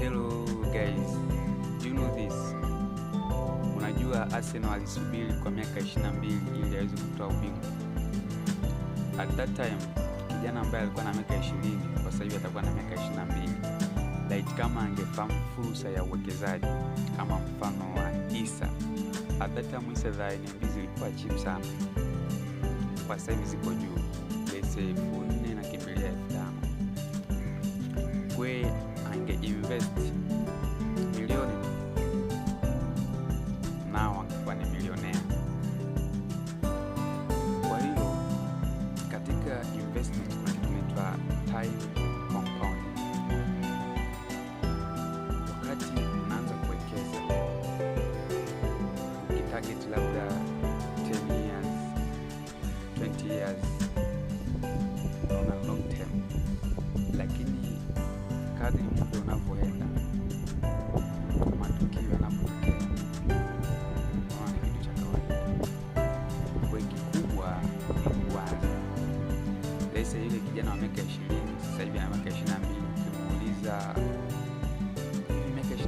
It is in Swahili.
Hello guys, do you know this? Unajua Arsenal alisubiri kwa miaka 22 ili aweze kutoa ubingwa. At that time, kijana ambaye alikuwa na miaka 20 kwa sasa hivi atakuwa na miaka 22. Like kama angefahamu fursa ya uwekezaji kama mfano wa Issa. At that time Issa za NMB zilikuwa cheap sana. Kwa sasa hivi ziko juu. Let's say 4,000 na kimbilia 5,000. Kwe invest milioni nao angekuwa ni milionea. Kwa hiyo katika investment kuna kitu kinaitwa time compound. Wakati unaanza kuwekeza ukitarget labda 10 years 20 years on long term, lakini kadri muda unavyoenda, matukio yanapotokea, unaona kitu cha kawaida. Kwa kikubwa ni kuanza. Lesa ile kijana wa miaka 20 sasa hivi ana miaka 22, ukimuuliza miaka 22